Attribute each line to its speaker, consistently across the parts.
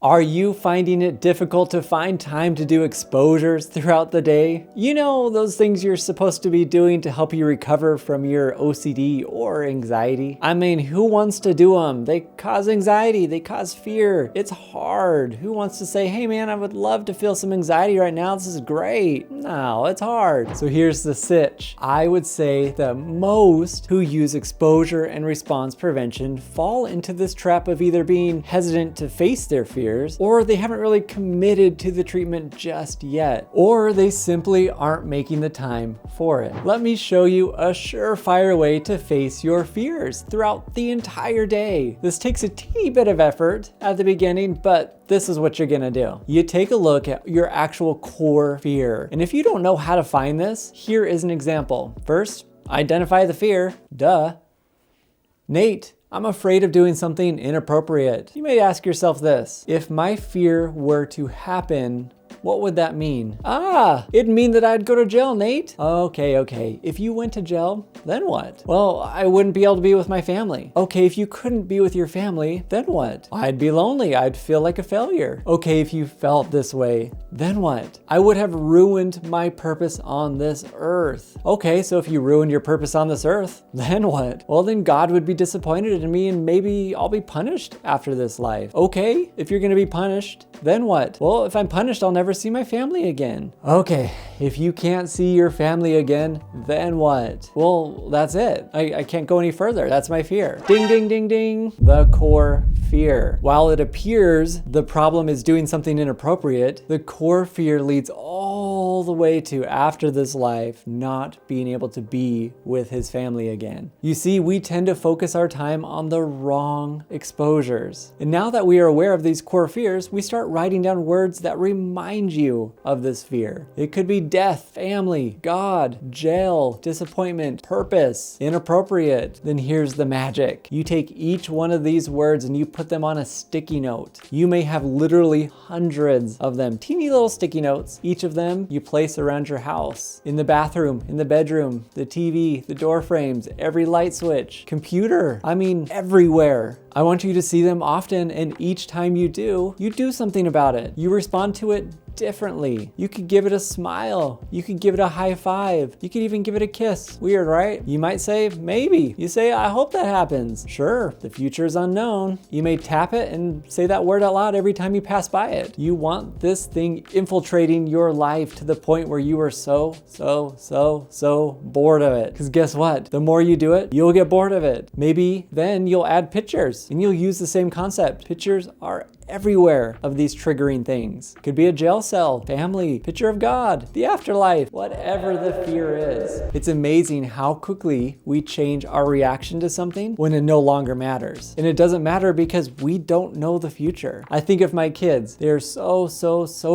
Speaker 1: Are you finding it difficult to find time to do exposures throughout the day? You know, those things you're supposed to be doing to help you recover from your OCD or anxiety? I mean, who wants to do them? They cause anxiety, they cause fear. It's hard. Who wants to say, hey man, I would love to feel some anxiety right now. This is great. No, it's hard. So here's the sitch. I would say that most who use exposure and response prevention fall into this trap of either being hesitant to face their fear, or they haven't really committed to the treatment just yet, or they simply aren't making the time for it. Let me show you a surefire way to face your fears throughout the entire day. This takes a teeny bit of effort at the beginning, but this is what you're gonna do. You take a look at your actual core fear. And if you don't know how to find this, here is an example. First, identify the fear. Duh. Nate, I'm afraid of doing something inappropriate. You may ask yourself this: if my fear were to happen, what would that mean? It'd mean that I'd go to jail, Nate. Okay. If you went to jail, then what? Well, I wouldn't be able to be with my family. Okay, if you couldn't be with your family, then what? I'd be lonely. I'd feel like a failure. Okay, if you felt this way, then what? I would have ruined my purpose on this earth. Okay, so if you ruined your purpose on this earth, then what? Well, then God would be disappointed in me and maybe I'll be punished after this life. Okay, if you're gonna be punished, then what? Well, if I'm punished, I'll never see my family again. Okay, if you can't see your family again, then what? Well, that's it. I can't go any further. That's my fear. Ding, ding, ding, ding. The core fear. While it appears the problem is doing something inappropriate, the core fear leads all the way to, after this life, not being able to be with his family again. You see, we tend to focus our time on the wrong exposures. And now that we are aware of these core fears, we start writing down words that remind you of this fear. It could be death, family, God, jail, disappointment, purpose, inappropriate. Then here's the magic. You take each one of these words and you put them on a sticky note. You may have literally hundreds of them, teeny little sticky notes. Each of them you place around your house, in the bathroom, in the bedroom, the TV, the door frames, every light switch, computer, I mean, everywhere. I want you to see them often, and each time you do something about it. You respond to it differently. You could give it a smile. You could give it a high five. You could even give it a kiss. Weird, right? You might say, maybe. You say, I hope that happens. Sure, the future is unknown. You may tap it and say that word out loud every time you pass by it. You want this thing infiltrating your life to the point where you are so bored of it. Because guess what? The more you do it, you'll get bored of it. Maybe then you'll add pictures and you'll use the same concept. Pictures are everywhere of these triggering things. Could be a jail cell, family, picture of God, the afterlife, whatever the fear is. It's amazing how quickly we change our reaction to something when it no longer matters. And it doesn't matter because we don't know the future. I think of my kids. They're so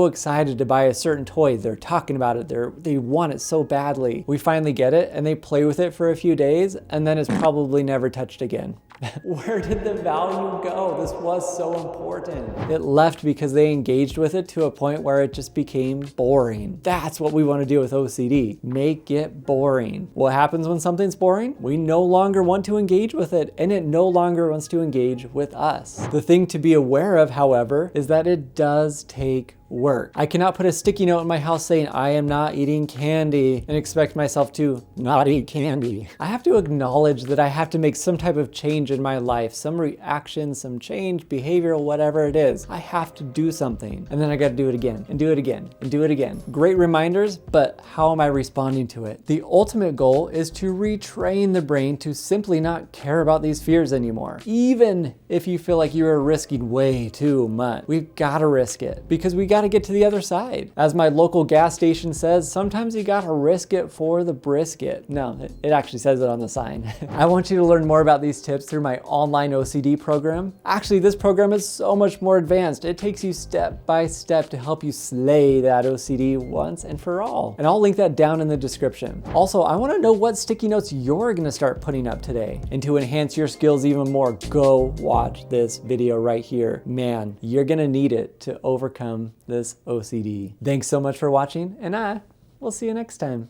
Speaker 1: excited to buy a certain toy. They're talking about it. They want it so badly. We finally get it and they play with it for a few days and then it's probably never touched again. Where did the value go? This was so important. It left because they engaged with it to a point where it just became boring. That's what we want to do with OCD. Make it boring. What happens when something's boring? We no longer want to engage with it, and it no longer wants to engage with us. The thing to be aware of, however, is that it does take work. I cannot put a sticky note in my house saying I am not eating candy and expect myself to not eat candy. I have to acknowledge that I have to make some type of change in my life, some reaction, some change, behavioral, whatever it is. I have to do something, and then I got to do it again and do it again and do it again. Great reminders, but how am I responding to it? The ultimate goal is to retrain the brain to simply not care about these fears anymore. Even if you feel like you are risking way too much, we've got to risk it because we got to get to the other side. As my local gas station says, sometimes you got to risk it for the brisket. No, it actually says it on the sign. I want you to learn more about these tips through my online OCD program. Actually, this program is so much more advanced. It takes you step by step to help you slay that OCD once and for all. And I'll link that down in the description. Also, I want to know what sticky notes you're going to start putting up today. And to enhance your skills even more, go watch this video right here. Man, you're going to need it to overcome this OCD. Thanks so much for watching, and I will see you next time.